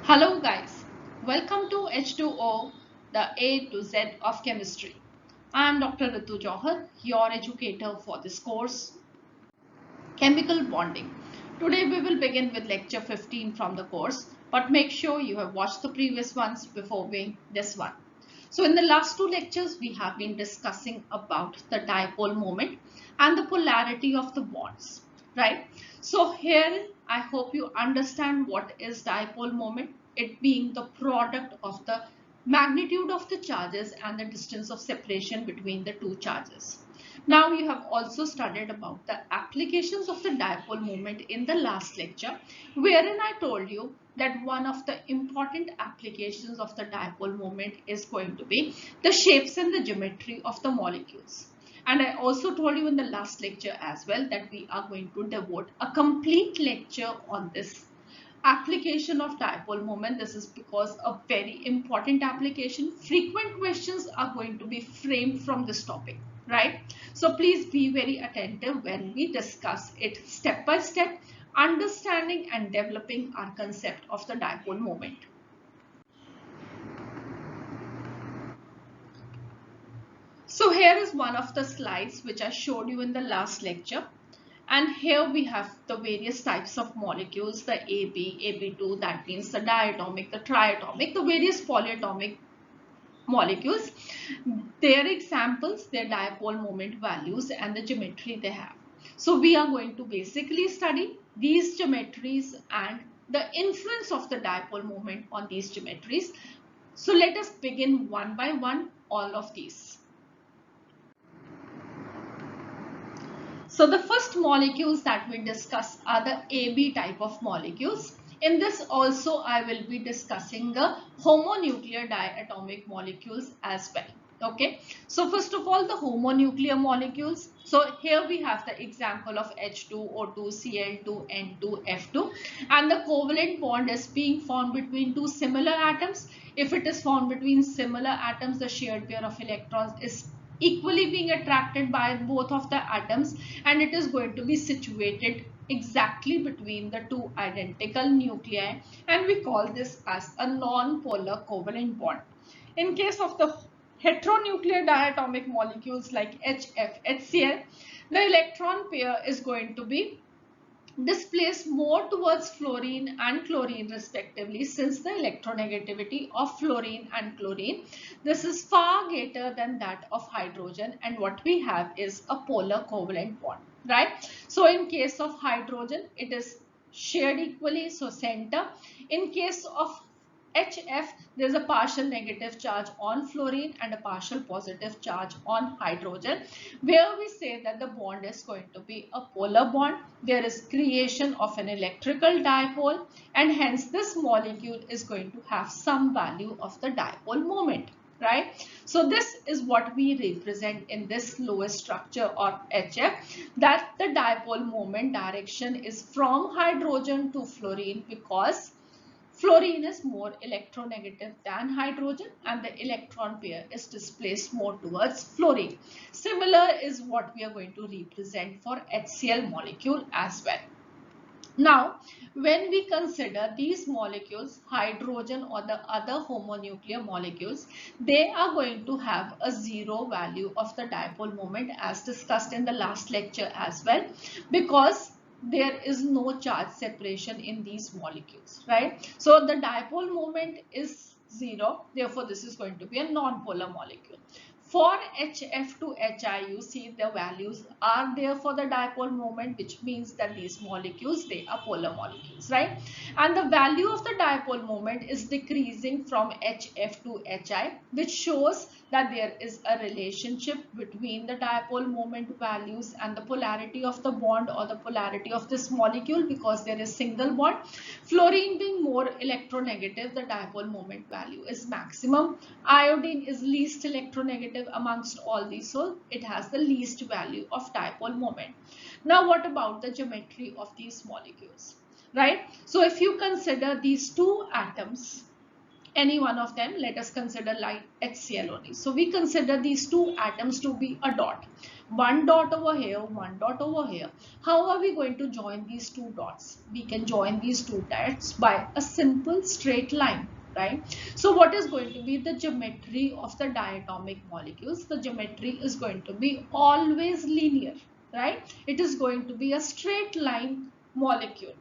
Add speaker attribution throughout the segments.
Speaker 1: Hello guys, welcome to H2O, the A to Z of chemistry. I am Dr. Ritu Johar, your educator for this course, Chemical Bonding. Today we will begin with lecture 15 from the course, but make sure you have watched the previous ones before viewing this one. So in the last two lectures, we have been discussing about the dipole moment and the polarity of the bonds, right? So here, I hope you understand what is dipole moment, it being the product of the magnitude of the charges and the distance of separation between the two charges. Now you have also studied about the applications of the dipole moment in the last lecture, wherein I told you that one of the important applications of the dipole moment is going to be the shapes and the geometry of the molecules. And I also told you in the last lecture as well that we are going to devote a complete lecture on this application of dipole moment. This is because a very important application. Frequent questions are going to be framed from this topic, right? So please be very attentive when we discuss it step by step, understanding and developing our concept of the dipole moment. So here is one of the slides which I showed you in the last lecture. And here we have the various types of molecules, the AB, AB2, that means the diatomic, the triatomic, the various polyatomic molecules, their examples, their dipole moment values and the geometry they have. So we are going to basically study these geometries and the influence of the dipole moment on these geometries. So let us begin one by one all of these. So the first molecules that we discuss are the AB type of molecules. In this also I will be discussing the homonuclear diatomic molecules as well. Okay, so first of all the homonuclear molecules. So here we have the example of H2, O2, Cl2, N2, F2, and the covalent bond is being formed between two similar atoms. If it is formed between similar atoms, the shared pair of electrons is equally being attracted by both of the atoms, and it is going to be situated exactly between the two identical nuclei, and we call this as a non-polar covalent bond. In case of the heteronuclear diatomic molecules like HF, HCl, the electron pair is going to be displaced more towards fluorine and chlorine respectively, since the electronegativity of fluorine and chlorine, this is far greater than that of hydrogen, and what we have is a polar covalent bond, right? So in case of hydrogen it is shared equally, so center. In case of HF, there's a partial negative charge on fluorine and a partial positive charge on hydrogen, where we say that the bond is going to be a polar bond. There is creation of an electrical dipole, and hence this molecule is going to have some value of the dipole moment, right? So this is what we represent in this lowest structure or HF, that the dipole moment direction is from hydrogen to fluorine, because fluorine is more electronegative than hydrogen and the electron pair is displaced more towards fluorine. Similar is what we are going to represent for HCl molecule as well. Now, when we consider these molecules, hydrogen or the other homonuclear molecules, they are going to have a zero value of the dipole moment, as discussed in the last lecture as well, because there is no charge separation in these molecules, right? So the dipole moment is zero, therefore this is going to be a non-polar molecule. For HF to HI, you see the values are there for the dipole moment, which means that these molecules, they are polar molecules, right? And the value of the dipole moment is decreasing from HF to HI, which shows that there is a relationship between the dipole moment values and the polarity of the bond or the polarity of this molecule, because there is single bond. Fluorine being more electronegative, the dipole moment value is maximum. Iodine is least electronegative amongst all these, so it has the least value of dipole moment. Now what about the geometry of these molecules, right? So if you consider these two atoms, any one of them, let us consider like HCl only. So we consider these two atoms to be a dot. One dot over here, one dot over here. How are we going to join these two dots? We can join these two dots by a simple straight line, right? So what is going to be the geometry of the diatomic molecules? The geometry is going to be always linear, right? It is going to be a straight line molecule.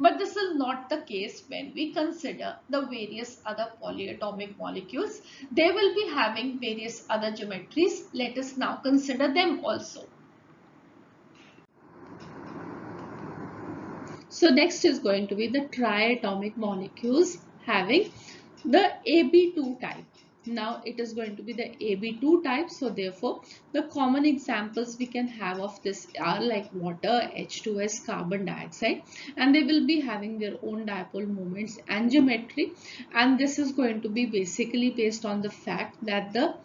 Speaker 1: But this is not the case when we consider the various other polyatomic molecules. They will be having various other geometries. Let us now consider them also. So next is going to be the triatomic molecules having the AB2 type. Now it is going to be the AB2 type. So therefore, the common examples we can have of this are like water, H2S, carbon dioxide, and they will be having their own dipole moments and geometry. And this is going to be basically based on the fact that the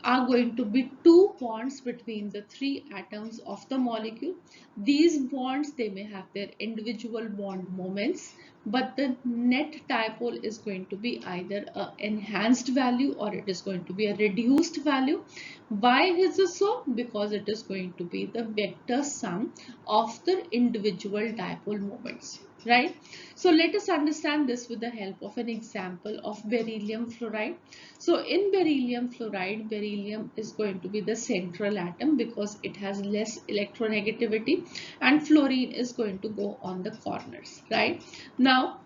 Speaker 1: are going to be two bonds between the three atoms of the molecule. These bonds, they may have their individual bond moments, but the net dipole is going to be either an enhanced value or it is going to be a reduced value. Why is this so? Because it is going to be the vector sum of the individual dipole moments, right? So let us understand this with the help of an example of beryllium fluoride. So in beryllium fluoride, beryllium is going to be the central atom because it has less electronegativity, and fluorine is going to go on the corners, right? Now,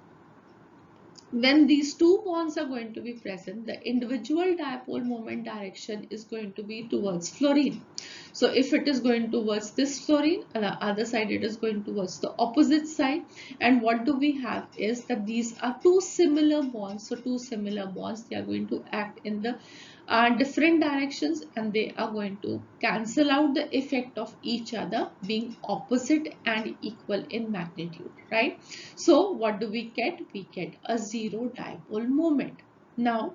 Speaker 1: when these two bonds are going to be present, the individual dipole moment direction is going to be towards fluorine. So if it is going towards this fluorine, on the other side it is going towards the opposite side. And what do we have is that these are two similar bonds. So two similar bonds, they are going to act in the different directions, and they are going to cancel out the effect of each other being opposite and equal in magnitude, right? So what do we get? We get a zero dipole moment. Now,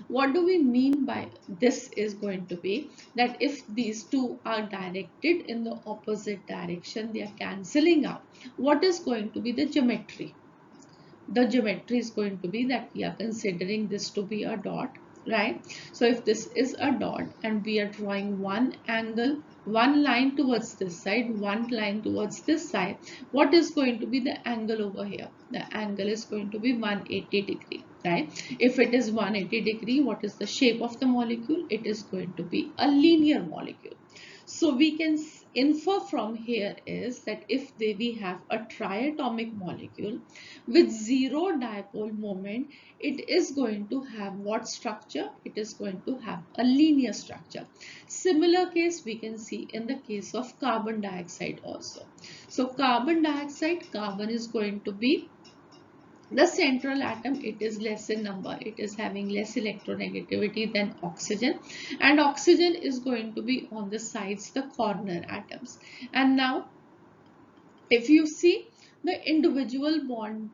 Speaker 1: what do we mean by this is going to be that if these two are directed in the opposite direction, they are cancelling out. What is going to be the geometry? The geometry is going to be that we are considering this to be a dot, right? So if this is a dot and we are drawing one angle, one line towards this side, one line towards this side, what is going to be the angle over here? The angle is going to be 180 degree, right? If it is 180 degree, what is the shape of the molecule? It is going to be a linear molecule. So we can infer from here is that if we have a triatomic molecule with zero dipole moment, it is going to have what structure? It is going to have a linear structure. Similar case we can see in the case of carbon dioxide also. So carbon dioxide, carbon is going to be the central atom. It is less in number, it is having less electronegativity than oxygen, and oxygen is going to be on the sides, the corner atoms. And now if you see the individual bond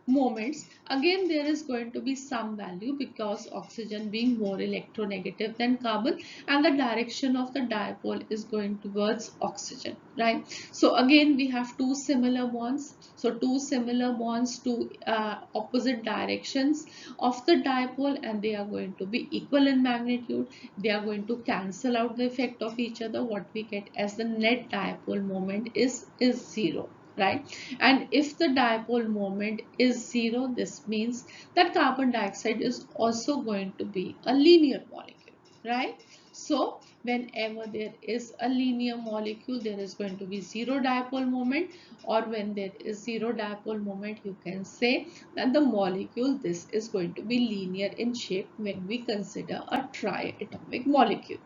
Speaker 1: moments, again there is going to be some value because oxygen being more electronegative than carbon, and the direction of the dipole is going towards oxygen, right? So again we have two similar bonds. So two similar bonds, two opposite directions of the dipole, and they are going to be equal in magnitude. They are going to cancel out the effect of each other. What we get as the net dipole moment is zero, right? And if the dipole moment is zero, this means that carbon dioxide is also going to be a linear molecule, right? So whenever there is a linear molecule, there is going to be zero dipole moment, or when there is zero dipole moment, you can say that the molecule, this is going to be linear in shape when we consider a triatomic molecule.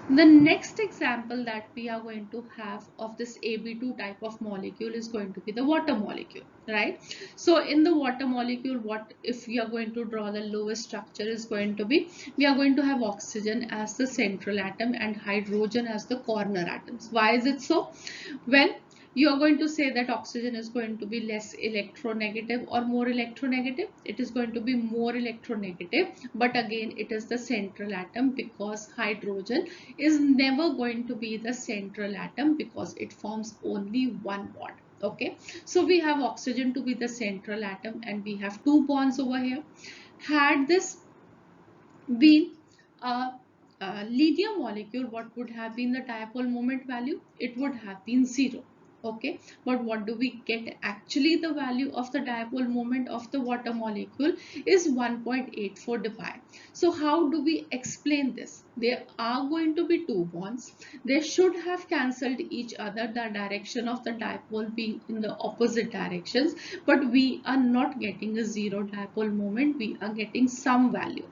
Speaker 1: The next example that we are going to have of this AB2 type of molecule is going to be the water molecule, right? So in the water molecule, what if we are going to draw the lowest structure is going to be, we are going to have oxygen as the central atom and hydrogen as the corner atoms. Why is it so? Well, you are going to say that oxygen is going to be less electronegative or more electronegative. It is going to be more electronegative, but again it is the central atom because hydrogen is never going to be the central atom because it forms only one bond. Okay, so we have oxygen to be the central atom and we have two bonds over here. Had this been a linear molecule, what would have been the dipole moment value? It would have been 0. Okay, but what do we get? Actually, the value of the dipole moment of the water molecule is 1.84 dpi. So how do we explain this? There are going to be two bonds. They should have cancelled each other, the direction of the dipole being in the opposite directions, but we are not getting a 0 dipole moment. We are getting some value.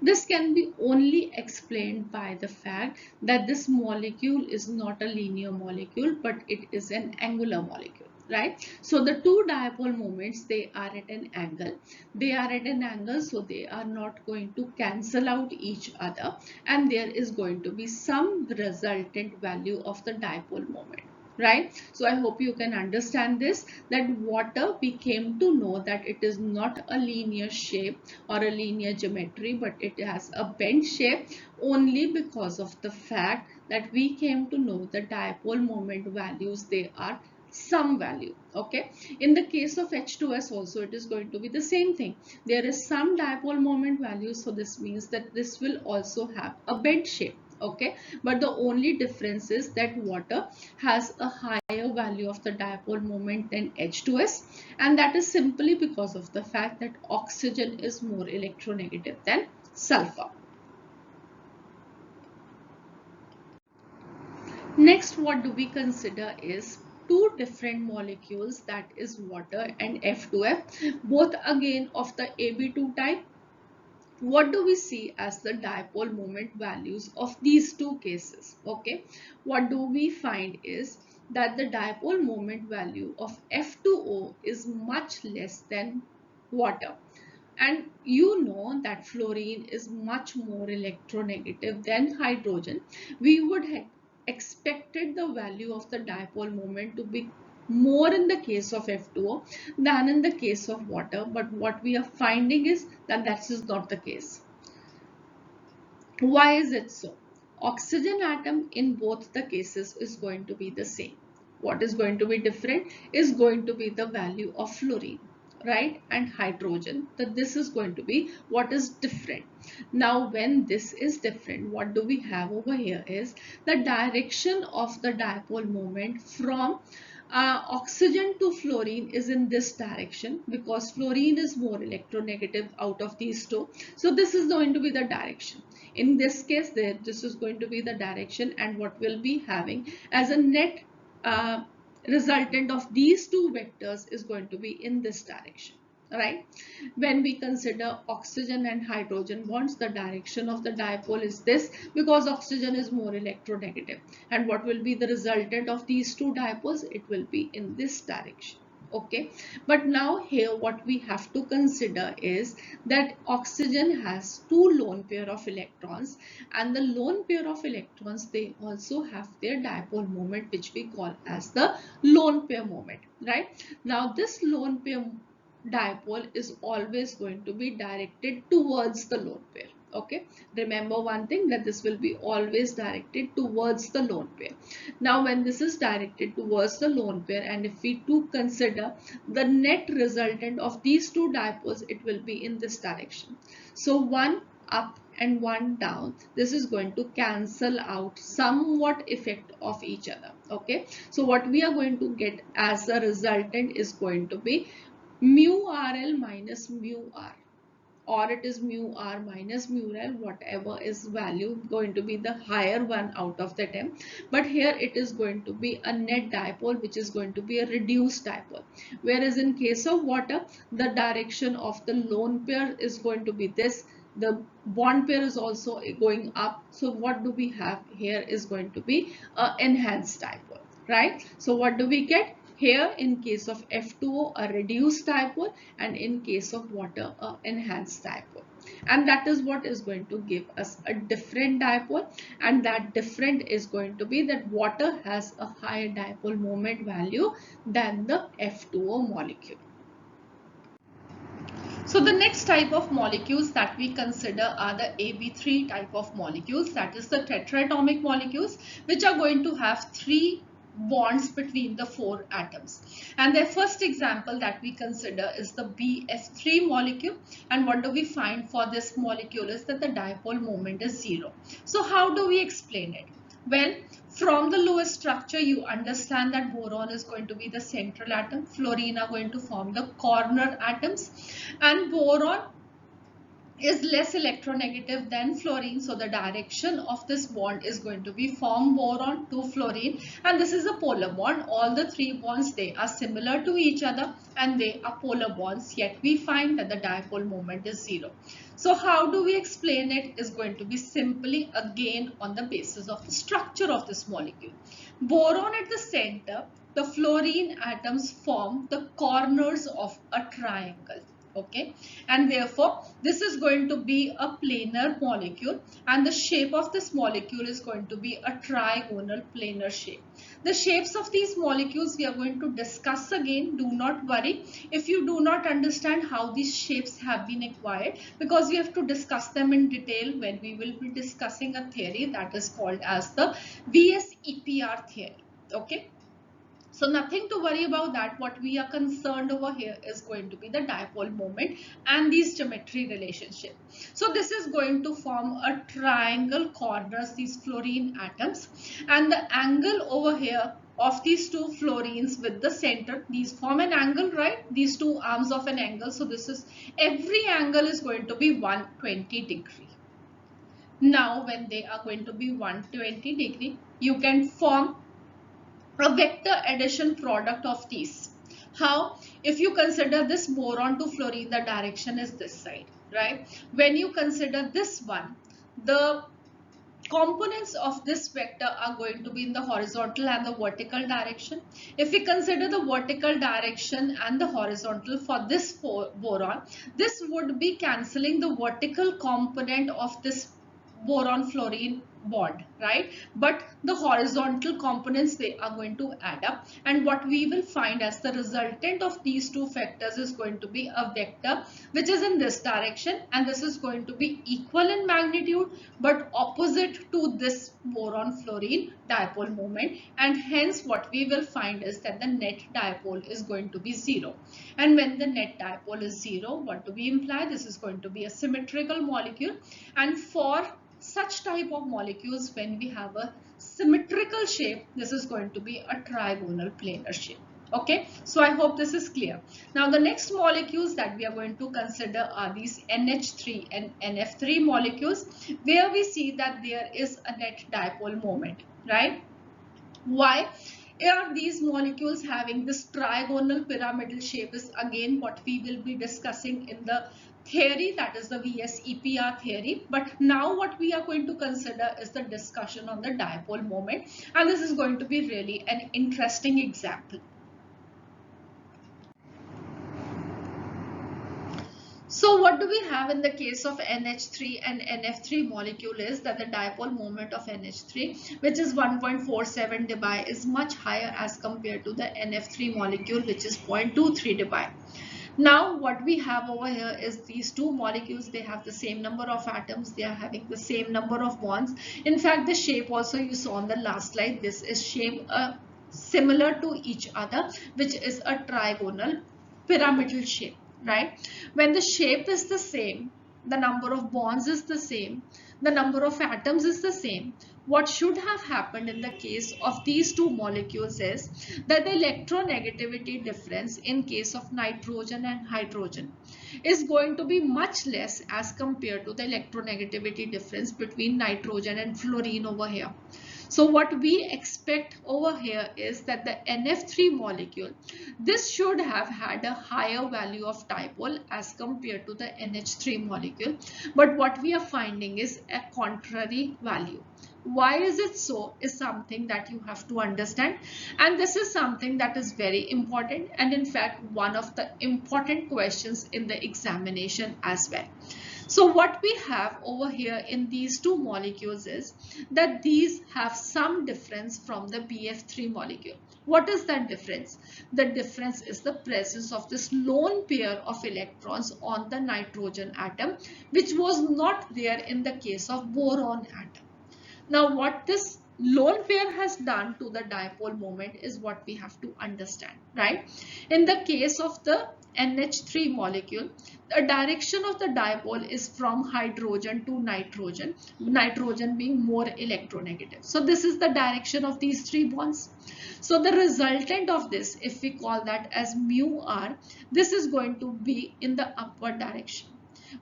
Speaker 1: This can be only explained by the fact that this molecule is not a linear molecule, but it is an angular molecule, right? So the two dipole moments, they are at an angle. They are at an angle, so they are not going to cancel out each other, and there is going to be some resultant value of the dipole moment. Right, so I hope you can understand this, that water, we came to know that it is not a linear shape or a linear geometry, but it has a bent shape only because of the fact that we came to know the dipole moment values, they are some value. Okay, in the case of H2S also it is going to be the same thing. There is some dipole moment value, so this means that this will also have a bent shape. Okay, but the only difference is that water has a higher value of the dipole moment than H2S, and that is simply because of the fact that oxygen is more electronegative than sulfur. Next, what do we consider is two different molecules, that is water and F2F, both again of the AB2 type. What do we see as the dipole moment values of these two cases? Okay, what do we find is that the dipole moment value of F2O is much less than water. And you know that fluorine is much more electronegative than hydrogen. We would have expected the value of the dipole moment to be more in the case of F2O than in the case of water. But what we are finding is that that is not the case. Why is it so? Oxygen atom in both the cases is going to be the same. What is going to be different is going to be the value of fluorine, right? And hydrogen. That this is going to be what is different. Now, when this is different, what do we have over here is the direction of the dipole moment from oxygen to fluorine is in this direction, because fluorine is more electronegative out of these two. So this is going to be the direction. In this case, this is going to be the direction, and what we'll be having as a net uh, resultant of these two vectors is going to be in this direction. Right? When we consider oxygen and hydrogen bonds, the direction of the dipole is this, because oxygen is more electronegative. And what will be the resultant of these two dipoles? It will be in this direction. Okay, but now here what we have to consider is that oxygen has two lone pair of electrons, and the lone pair of electrons, they also have their dipole moment, which we call as the lone pair moment. Right, now this lone pair dipole is always going to be directed towards the lone pair. Okay, remember one thing, that this will be always directed towards the lone pair. Now when this is directed towards the lone pair, and if we do consider the net resultant of these two dipoles, it will be in this direction. So one up and one down, this is going to cancel out somewhat effect of each other. Okay, so what we are going to get as a resultant is going to be mu RL minus mu R, or it is mu R minus mu L, whatever is value going to be the higher one out of the 10. But here it is going to be a net dipole, which is going to be a reduced dipole. Whereas in case of water, the direction of the lone pair is going to be this. The bond pair is also going up. So what do we have here is going to be an enhanced dipole, right? So what do we get? Here in case of F2O, a reduced dipole, and in case of water, a enhanced dipole. And that is what is going to give us a different dipole, and that different is going to be that water has a higher dipole moment value than the F2O molecule. So the next type of molecules that we consider are the AB3 type of molecules, that is the tetratomic molecules, which are going to have three bonds between the 4 atoms. And the first example that we consider is the BF3 molecule. And what do we find for this molecule is that the dipole moment is 0. So how do we explain it? Well, from the lowest structure, you understand that boron is going to be the central atom, fluorine are going to form the corner atoms, and boron is less electronegative than fluorine, so the direction of this bond is going to be from boron to fluorine, and this is a polar bond. All the 3 bonds, they are similar to each other and they are polar bonds, yet we find that the dipole moment is 0. So how do we explain it is going to be simply again on the basis of the structure of this molecule. Boron at the center, the fluorine atoms form the corners of a triangle. Okay, and therefore this is going to be a planar molecule, and the shape of this molecule is going to be a trigonal planar shape. The shapes of these molecules we are going to discuss again. Do not worry if you do not understand how these shapes have been acquired, because we have to discuss them in detail when we will be discussing a theory that is called as the VSEPR theory. Okay. So nothing to worry about that. What we are concerned over here is going to be the dipole moment and these geometry relationship. So this is going to form a triangle corners, these fluorine atoms, and the angle over here of these 2 fluorines with the center, these form an angle, right? These 2 arms of an angle. So this is, every angle is going to be 120 degree. Now when they are going to be 120 degree, you can form a vector addition product of these. How? If you consider this boron to fluorine, the direction is this side, right? When you consider this one, the components of this vector are going to be in the horizontal and the vertical direction. If we consider the vertical direction and the horizontal for this boron, this would be cancelling the vertical component of this boron fluorine bond, right? But the horizontal components, they are going to add up, and what we will find as the resultant of these 2 factors is going to be a vector which is in this direction, and this is going to be equal in magnitude but opposite to this boron fluorine dipole moment, and hence what we will find is that the net dipole is going to be 0. And when the net dipole is 0, what do we imply? This is going to be a symmetrical molecule, and for such type of molecules, when we have a symmetrical shape, this is going to be a trigonal planar shape. Okay, so I hope this is clear. Now the next molecules that we are going to consider are these NH3 and NF3 molecules, where we see that there is a net dipole moment, right? Why are these molecules having this trigonal pyramidal shape is again what we will be discussing in the theory, that is the VSEPR theory. But now what we are going to consider is the discussion on the dipole moment, and this is going to be really an interesting example. So what do we have in the case of NH3 and NF3 molecule is that the dipole moment of NH3, which is 1.47 dBi, is much higher as compared to the NF3 molecule, which is 0.23 dBi. Now what we have over here is these 2 molecules, they have the same number of atoms, they are having the same number of bonds. In fact, the shape also you saw on the last slide, this is shape similar to each other, which is a trigonal pyramidal shape, right? When the shape is the same, the number of bonds is the same, the number of atoms is the same, what should have happened in the case of these 2 molecules is that the electronegativity difference in case of nitrogen and hydrogen is going to be much less as compared to the electronegativity difference between nitrogen and fluorine over here. So what we expect over here is that the NF3 molecule, this should have had a higher value of dipole as compared to the NH3 molecule. But what we are finding is a contrary value. Why is it so is something that you have to understand, and this is something that is very important, and in fact one of the important questions in the examination as well. So what we have over here in these 2 molecules is that these have some difference from the BF3 molecule. What is that difference? The difference is the presence of this lone pair of electrons on the nitrogen atom, which was not there in the case of boron atom. Now what this lone pair has done to the dipole moment is what we have to understand, right? In the case of the NH3 molecule, the direction of the dipole is from hydrogen to nitrogen, nitrogen being more electronegative. So this is the direction of these three bonds. So the resultant of this, if we call that as mu r, this is going to be in the upward direction.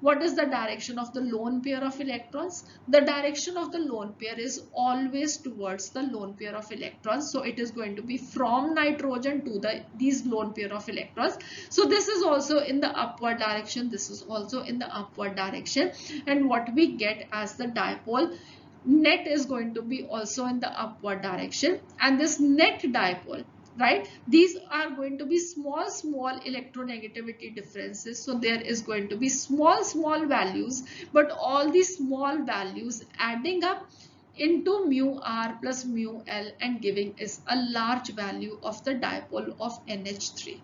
Speaker 1: What is the direction of the lone pair of electrons? The direction of the lone pair is always towards the lone pair of electrons. So it is going to be from nitrogen to these lone pair of electrons. So this is also in the upward direction. This is also in the upward direction. And what we get as the dipole net is going to be also in the upward direction. And this net dipole, right, these are going to be small electronegativity differences. So there is going to be small values, but all these small values adding up into mu r plus mu l and giving is a large value of the dipole of NH3.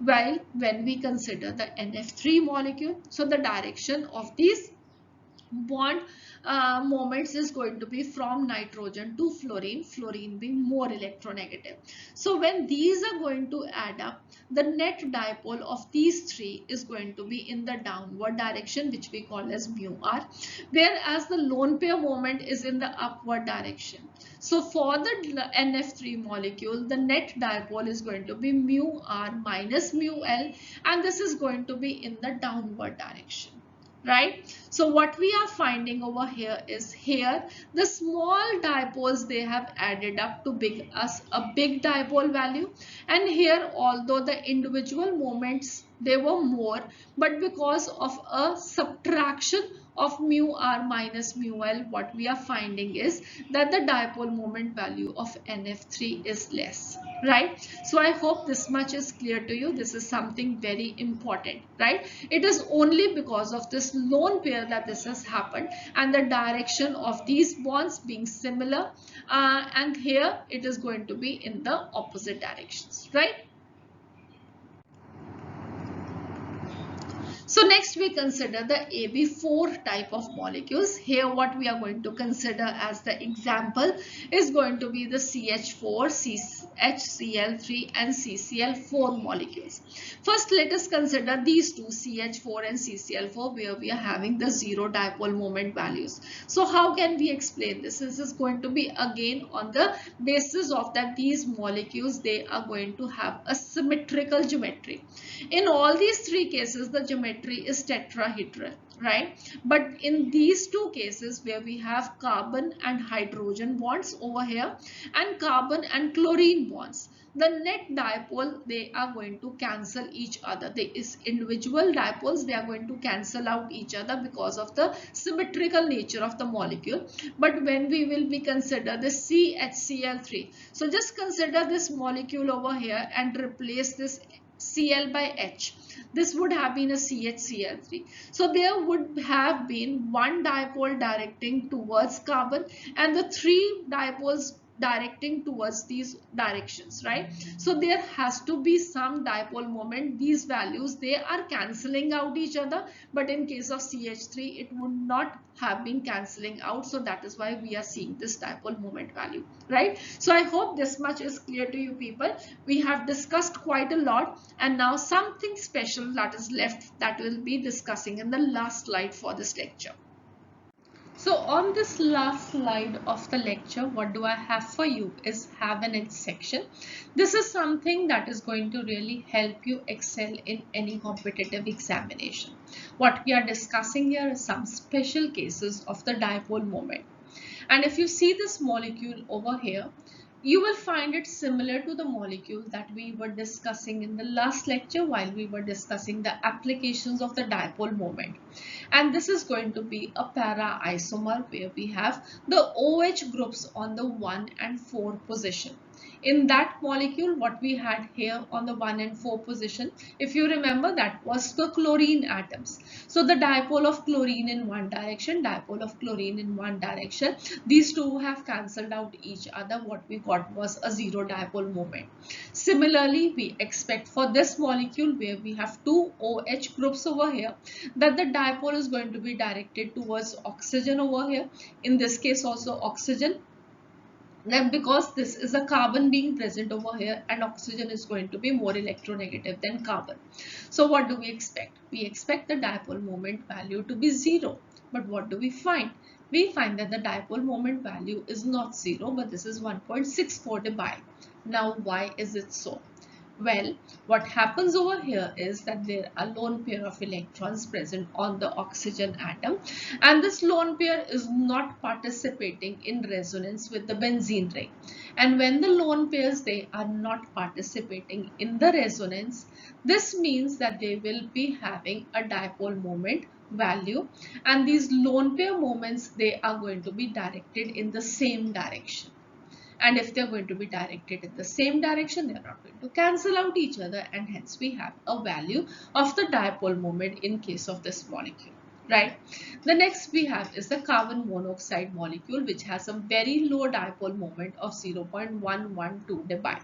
Speaker 1: While when we consider the NF3 molecule, so the direction of these bond moments is going to be from nitrogen to fluorine, fluorine being more electronegative. So when these are going to add up, the net dipole of these three is going to be in the downward direction, which we call as mu r, whereas the lone pair moment is in the upward direction. So for the NF3 molecule, the net dipole is going to be mu r minus mu l, and this is going to be in the downward direction, right? So what we are finding over here is, here the small dipoles, they have added up to us a big dipole value, and here although the individual moments they were more, but because of a subtraction of mu r minus mu l, what we are finding is that the dipole moment value of NF3 is less, right? So I hope this much is clear to you. This is something very important, right? It is only because of this lone pair that this has happened, and the direction of these bonds being similar, and here it is going to be in the opposite directions, right? So next we consider the AB4 type of molecules. Here what we are going to consider as the example is going to be the CH4, HCl3 and CCl4 molecules. First let us consider these two, CH4 and CCl4, where we are having the zero dipole moment values. So how can we explain this? This is going to be again on the basis of that these molecules, they are going to have a symmetrical geometry. In all these three cases, the geometry is tetrahedral, right? But in these two cases where we have carbon and hydrogen bonds over here and carbon and chlorine bonds, the net dipole, they are going to cancel each other. These individual dipoles, they are going to cancel out each other because of the symmetrical nature of the molecule. But when we will be consider the CHCl3, so just consider this molecule over here and replace this Cl by H. This would have been a CHCl3. So there would have been one dipole directing towards carbon and the three dipoles directing towards these directions, right? So there has to be some dipole moment. These values, they are cancelling out each other, but in case of CH3 it would not have been cancelling out. So that is why we are seeing this dipole moment value, right? So I hope this much is clear to you people. We have discussed quite a lot, and now something special that is left, that we'll be discussing in the last slide for this lecture. So on this last slide of the lecture, what do I have for you is have an it section. This is something that is going to really help you excel in any competitive examination. What we are discussing here is some special cases of the dipole moment. And if you see this molecule over here, you will find it similar to the molecule that we were discussing in the last lecture while we were discussing the applications of the dipole moment. And this is going to be a para isomer where we have the OH groups on the 1 and 4 position. In that molecule, what we had here on the 1 and 4 position, if you remember, that was the chlorine atoms. So the dipole of chlorine in one direction, dipole of chlorine in one direction, these two have cancelled out each other. What we got was a zero dipole moment. Similarly, we expect for this molecule where we have two OH groups over here, that the dipole is going to be directed towards oxygen over here. In this case also oxygen. Then because this is a carbon being present over here and oxygen is going to be more electronegative than carbon. So what do we expect? We expect the dipole moment value to be 0. But what do we find? We find that the dipole moment value is not 0, but this is 1.64 dBi. Now why is it so? Well, what happens over here is that there are lone pair of electrons present on the oxygen atom, and this lone pair is not participating in resonance with the benzene ring. And when the lone pairs, they are not participating in the resonance, this means that they will be having a dipole moment value, and these lone pair moments, they are going to be directed in the same direction. And if they're going to be directed in the same direction, they're not going to cancel out each other, and hence we have a value of the dipole moment in case of this molecule, right? The next we have is the carbon monoxide molecule, which has a very low dipole moment of 0.112 dBi.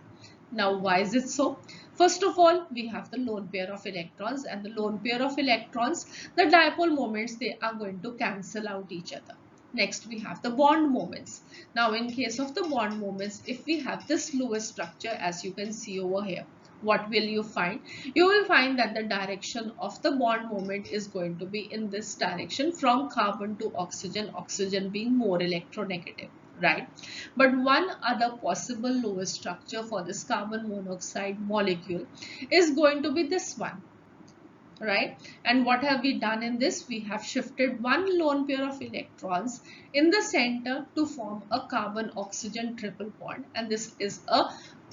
Speaker 1: Now why is it so? First of all, we have the lone pair of electrons, and the lone pair of electrons, the dipole moments, they are going to cancel out each other. Next, we have the bond moments. Now, in case of the bond moments, if we have this Lewis structure, as you can see over here, what will you find? You will find that the direction of the bond moment is going to be in this direction, from carbon to oxygen, oxygen being more electronegative, right? But one other possible Lewis structure for this carbon monoxide molecule is going to be this one, right? And what have we done in this? We have shifted one lone pair of electrons in the center to form a carbon oxygen triple bond, and this is a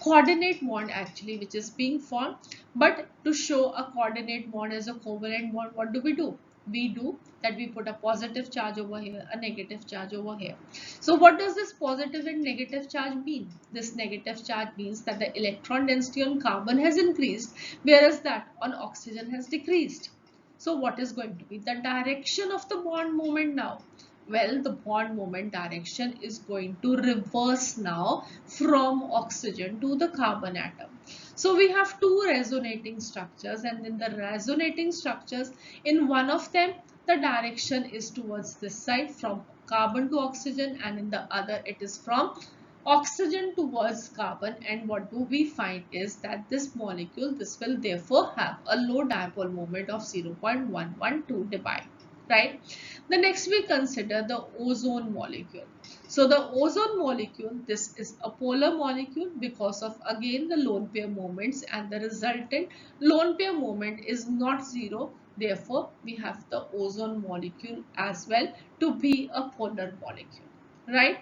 Speaker 1: coordinate bond actually which is being formed. But to show a coordinate bond as a covalent bond, what do? We do that we put a positive charge over here, a negative charge over here. So what does this positive and negative charge mean? This negative charge means that the electron density on carbon has increased, whereas that on oxygen has decreased. So what is going to be the direction of the bond moment now? Well, the bond moment direction is going to reverse now from oxygen to the carbon atom. So we have two resonating structures, and in the resonating structures, in one of them, the direction is towards this side from carbon to oxygen, and in the other it is from oxygen towards carbon. And what do we find is that this molecule, this will therefore have a low dipole moment of 0.112 dBi, right? The next we consider the ozone molecule. So the ozone molecule, this is a polar molecule because of again the lone pair moments, and the resultant lone pair moment is not 0. Therefore, we have the ozone molecule as well to be a polar molecule, right?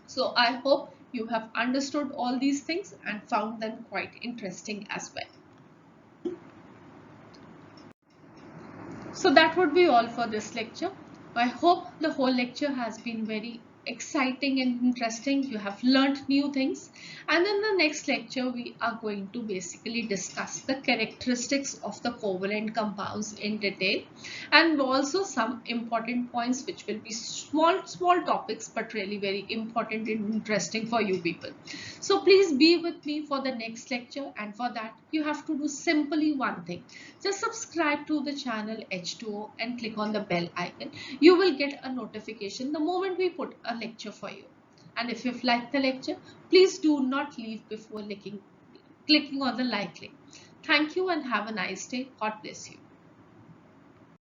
Speaker 1: So I hope you have understood all these things and found them quite interesting as well. So that would be all for this lecture. I hope the whole lecture has been very exciting and interesting. You have learned new things. And in the next lecture, we are going to basically discuss the characteristics of the covalent compounds in detail, and also some important points which will be small topics, but really very important and interesting for you people. So please be with me for the next lecture, and for that you have to do simply one thing. Just subscribe to the channel H2O and click on the bell icon. You will get a notification the moment we put a lecture for you. And if you've liked the lecture, please do not leave before clicking on the like link. Thank you and have a nice day. God bless you.